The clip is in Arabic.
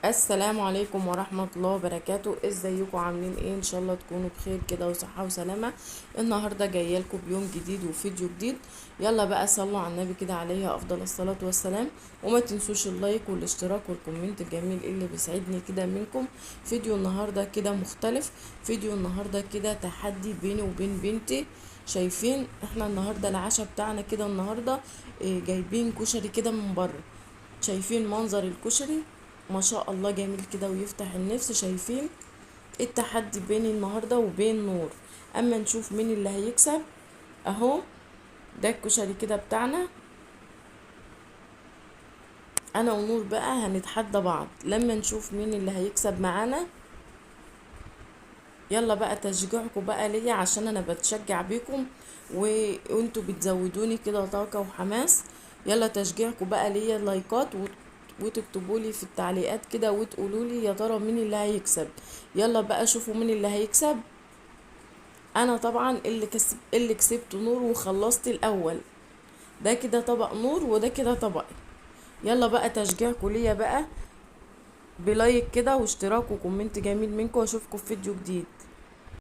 السلام عليكم ورحمة الله وبركاته. ازيكم عاملين ايه؟ ان شاء الله تكونوا بخير كده وصحة وسلامة. النهاردة جاية لكم بيوم جديد وفيديو جديد. يلا بقى صلوا على النبي كده عليه افضل الصلاة والسلام، وما تنسوش اللايك والاشتراك والكومنت الجميل اللي بيسعدني كده منكم. فيديو النهاردة كده مختلف، فيديو النهاردة كده تحدي بيني وبين بنتي. شايفين احنا النهاردة العشاء بتاعنا كده النهاردة جايبين كشري كده من بره. شايفين منظر الكشري ما شاء الله جميل كده ويفتح النفس. شايفين التحدي بيني النهارده وبين نور، اما نشوف مين اللي هيكسب. اهو ده الكشري كده بتاعنا، انا ونور بقى هنتحدى بعض لما نشوف مين اللي هيكسب معانا. يلا بقى تشجيعكم بقى ليا عشان انا بتشجع بيكم وانتوا بتزودوني كده طاقة وحماس. يلا تشجيعكم بقى ليا لايكات وتكتبوا لي في التعليقات كده وتقولوا لي يا ترى مين اللي هيكسب. يلا بقى شوفوا مين اللي هيكسب. انا طبعا اللي كسبت نور وخلصت الاول. ده كده طبق نور وده كده طبقي. يلا بقى تشجيعكم ليا بقى بلايك كده واشتراك وكومنت جميل منكم، واشوفكم في فيديو جديد.